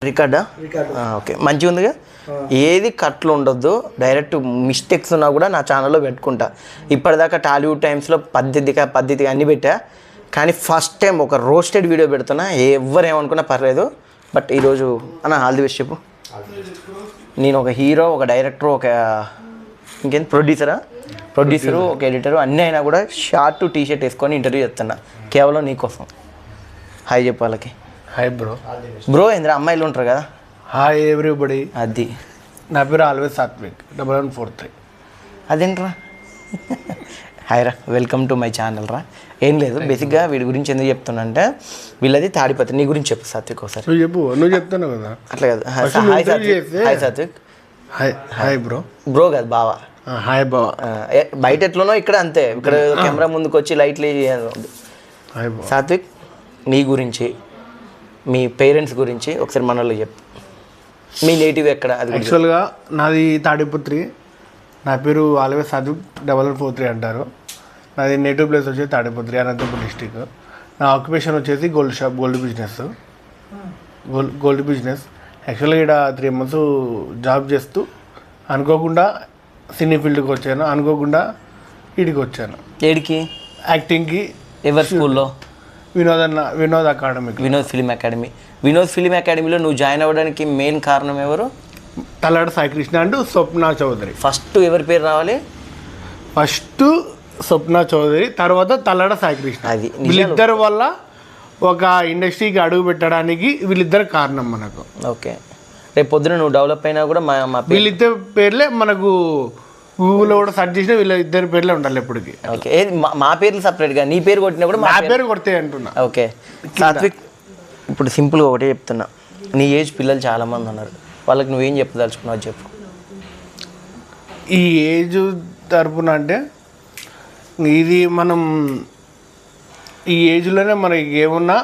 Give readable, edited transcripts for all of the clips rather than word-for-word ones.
రికార్డా okay మంచిగా ఉందిగా. ఏది కట్లు ఉండొద్దు, డైరెక్ట్ మిస్టేక్స్ ఉన్నా కూడా నా ఛానల్లో పెట్టుకుంటా. ఇప్పటిదాకా టాలీవుడ్ టైమ్స్లో పద్ధతిగా అన్నీ పెట్టా, కానీ ఫస్ట్ టైం ఒక రోస్టెడ్ వీడియో పెడుతున్నా. ఎవరు ఏమనుకున్నా పర్లేదు, బట్ ఈరోజు అన్న ఆల్ ది బెస్ట్ చెప్పు. నేను ఒక హీరో, ఒక డైరెక్టర్, ఒక ఇంకేంటి ప్రొడ్యూసరు, ఒక ఎడిటరు అన్నీ అయినా కూడా షార్ట్ టీ-షర్ట్ వేసుకొని ఇంటర్వ్యూ చేస్తున్నా కేవలం నీకోసం. హాయ్ చెప్పు వాళ్ళకి. హాయ్ బ్రో ఏంద్రా అమ్మాయిలు ఉంటారు కదా. Hi everybody. అది నా పేరు ఆల్వేస్ సాత్విక్ 1143. అదేంట్రా హాయ్ రా, వెల్కమ్ టు మై ఛానల్ రా. ఏం లేదు, బేసిక్గా వీడి గురించి ఎందుకు చెప్తున్నా అంటే వీళ్ళది తాడిపత్రి. నీ గురించి చెప్పు సాత్విక్ ఒకసారి. నువ్వు చెప్తాను కదా. అట్లా కదా. హాయ్ సాత్విక్. హాయ్ బ్రో కాదు బావా. హాయ్ బావా. బయట ఎట్లనో ఇక్కడ అంతే, ఇక్కడ కెమెరా ముందుకు వచ్చి లైట్లు. సాత్విక్ నీ గురించి, మీ పేరెంట్స్ గురించి ఒకసారి మనలో చెప్పు. మీ నేటివ్ ఎక్కడ? అది యాక్చువల్గా నాది తాడిపత్రి. నా పేరు ఆల్వేస్ సాత్విక్ 1143 అంటారు. నాది నేటివ్ ప్లేస్ వచ్చేసి తాడిపత్రి, అనంతపురం డిస్టిక్. నా ఆక్యుపేషన్ వచ్చేసి గోల్డ్ షాప్, గోల్డ్ బిజినెస్. యాక్చువల్గా ఇక్కడ 3 months జాబ్ చేస్తూ అనుకోకుండా సినీ ఫీల్డ్కి వచ్చాను, అనుకోకుండా వీడికి వచ్చాను. ఏడికి? యాక్టింగ్కి. ఎవరి స్కూల్లో? వినోద్ అకాడమీ. వినోద్ ఫిలిం అకాడమీలో నువ్వు జాయిన్ అవ్వడానికి మెయిన్ కారణం ఎవరు? తల్లాడ సాయికృష్ణ అండ్ స్వప్న చౌదరి. ఫస్ట్ ఎవరి పేరు రావాలి? ఫస్ట్ స్వప్న చౌదరి, తర్వాత తల్లాడ సాయికృష్ణ. అది వీళ్ళిద్దరి వల్ల ఒక ఇండస్ట్రీకి అడుగు పెట్టడానికి వీళ్ళిద్దరు కారణం మనకు. ఓకే, రేపు పొద్దున నువ్వు డెవలప్ అయినా కూడా మా వీళ్ళిద్దరు పేర్లే మనకు గూగుల్లో కూడా సెర్చ్ చేసినా వీళ్ళ ఇద్దరు పేర్లే ఉండాలి ఎప్పటికీ. ఓకే, మా పేర్లు సపరేట్గా నీ పేరు కొట్టినా కూడా మా పేరు కొడితే అంటున్నా. ఓకే సాత్విక్, ఇప్పుడు సింపుల్గా ఒకటే చెప్తున్నా. నీ ఏజ్ పిల్లలు చాలామంది ఉన్నారు, వాళ్ళకి నువ్వేం చెప్పదలుచుకున్నావు చెప్పు. ఈ ఏజ్ తరపున అంటే ఇది మనం ఈ ఏజ్లోనే మనకి ఏమున్నా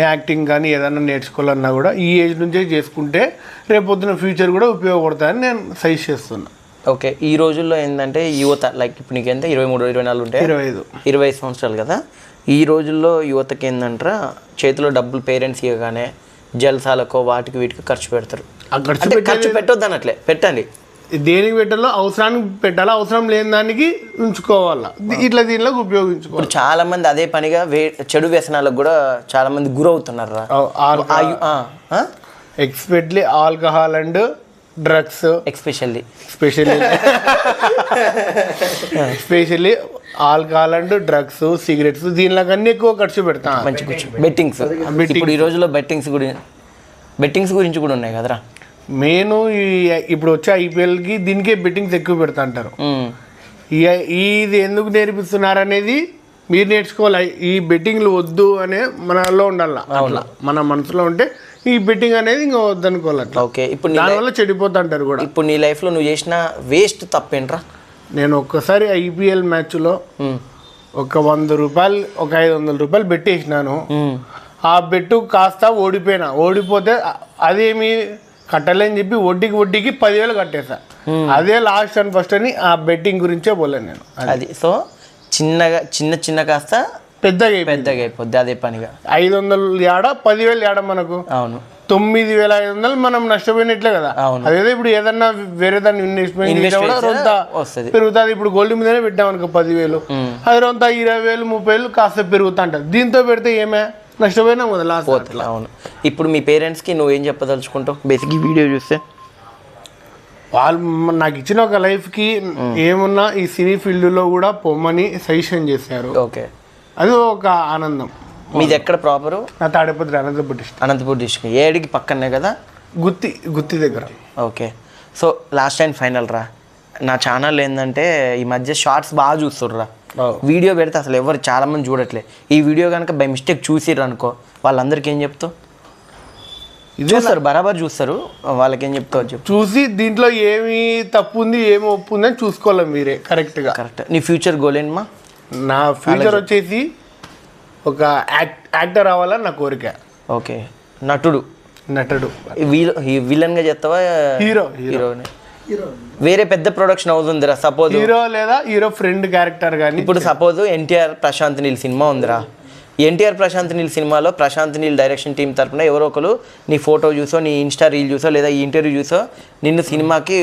యాక్టింగ్ కానీ ఏదైనా నేర్చుకోవాలన్నా కూడా ఈ ఏజ్ నుంచే చేసుకుంటే రేపొద్దున ఫ్యూచర్ కూడా ఉపయోగపడతాయని నేను సజెస్ట్ చేస్తున్నా. ఓకే, ఈ రోజుల్లో ఏంటంటే యువత లైక్ ఇప్పుడు నీకు ఎంత 23, 24 ఉంటాయి, 25 సంవత్సరాలు కదా. ఈ రోజుల్లో యువతకి ఏంటంటారా చేతిలో డబ్బులు పేరెంట్స్ ఇవ్వగానే జల్సాలకో వాటికి వీటికి ఖర్చు పెడతారు. ఖర్చు పెట్టొద్దు అన్నట్లే, పెట్టండి. దేనికి పెట్టాలో అవసరానికి పెట్టాలా, అవసరం లేని దానికి ఉంచుకోవాలా, ఇట్లా దీనిలోకి ఉపయోగించుకోవాలి. చాలా మంది అదే పనిగా చెడు వ్యసనాలకు కూడా చాలా మంది గురవుతున్నారు. Especially alcohol and drugs, especially alcohol and drugs, cigarettes, దీనిలోకన్నీ ఎక్కువ ఖర్చు పెడతాం. మంచి బెట్టింగ్స్. ఇప్పుడు ఈ రోజుల్లో బెట్టింగ్స్ గురించి కూడా ఉన్నాయి కదరా. మెయిన్ ఇప్పుడు వచ్చే ఐపీఎల్కి దీనికే బెట్టింగ్స్ ఎక్కువ పెడతా అంటారు. ఇది ఎందుకు నేర్పిస్తున్నారు అనేది మీరు నేర్చుకోవాలి. ఈ బెట్టింగ్లు వద్దు అనే మనలో ఉండాలి. అట్లా మన మనసులో ఉంటే ఈ బెట్టింగ్ అనేది ఇంకా వద్దనుకోవాలి. అట్లా ఓకే, ఇప్పుడు దానివల్ల చెడిపోతా అంటారు కూడా. ఇప్పుడు నీ లైఫ్లో నువ్వు చేసిన వేస్ట్ తప్పేంట్రా? నేను ఒక్కసారి ఐపీఎల్ మ్యాచ్లో ఒక 100 రూపాయలు, ఒక 500 రూపాయలు బెట్ వేసినాను. ఆ బెట్టు కాస్త ఓడిపోతే అదేమి కట్టలేని చెప్పి వడ్డీకి 10,000 కట్టేసా. అదే లాస్ట్ అండ్ ఫస్ట్ అని ఆ బెట్టింగ్ గురించే పోలేను నేను. అది సో చిన్న కాస్త పెద్దగా అయిపోద్ది అదే పనిగా. 500 ఏడ 10,000 ఏడ మనకు. అవును, 9,500 మనం నష్టపోయినట్లే కదా. అదే ఇప్పుడు ఏదన్నా వేరే దాన్ని ఇన్వెస్ట్మెంట్ పెరుగుతుంది. ఇప్పుడు గోల్డ్ మీదనే పెట్టాం అనుకో 10,000, అది రొంత 20,000, 30,000 కాస్త పెరుగుతా అంటారు. దీంతో పెడితే ఏమే నష్టపోయినా కదా లాస్ట్. అవును, ఇప్పుడు మీ పేరెంట్స్కి నువ్వేం చెప్పదలుచుకుంటావు? బేసిక్ ఈ వీడియో చూస్తే వాళ్ళు నాకు ఇచ్చిన ఒక లైఫ్కి ఏమున్నా ఈ సినీ ఫీల్డ్లో కూడా పొమ్మని సజెషన్ చేశారు. ఓకే, అది ఒక ఆనందం. మీది ఎక్కడ ప్రాపరు? నా తాడిపత్రి, అనంతపూర్ డిస్ట్రిక్ట్. ఏడికి పక్కనే కదా? గుత్తి దగ్గర. Okay, so last and final రా, నా ఛానల్ ఏంటంటే ఈ మధ్య షార్ట్స్ బాగా చూస్తుర్రా. వీడియో పెడితే అసలు ఎవరు చాలా మంది చూడట్లే. ఈ వీడియో కనుక బై మిస్టేక్ చూసిర్రు అనుకో, వాళ్ళందరికీ ఏం చెప్తావు? చూస్తారు, బరాబర్ చూస్తారు, వాళ్ళకి ఏం చెప్తావు చెప్పు. చూసి దీంట్లో ఏమి తప్పు ఉంది, ఏమి ఒప్పు ఉందని చూసుకోవాలి మీరే కరెక్ట్గా. కరెక్ట్. నీ ఫ్యూచర్ గోల్ ఏంటమ్మా? నా ఫ్యూచర్ వచ్చేసి ఒక యాక్టర్ అవ్వాలని నా కోరిక. ఓకే, నటుడు. విలన్గా చేస్తావా? హీరోని. వేరే పెద్ద ప్రొడక్షన్ అవుతుందిరా, సపోజ్ హీరో లేదా హీరో ఫ్రెండ్ క్యారెక్టర్ కానీ. ఇప్పుడు సపోజ్ ఎన్టీఆర్ ప్రశాంత్ నీల్ సినిమా ఉందిరా, ఎన్టీఆర్ ప్రశాంత్ నీల్ సినిమాలో ప్రశాంత్ నీల్ డైరెక్షన్ టీం తరపున ఎవరో ఒకరు నీ ఫోటో చూసో నీ ఇన్స్టా రీల్ చూసో లేదా ఈ ఇంటర్వ్యూ చూసో నిన్ను సినిమాకి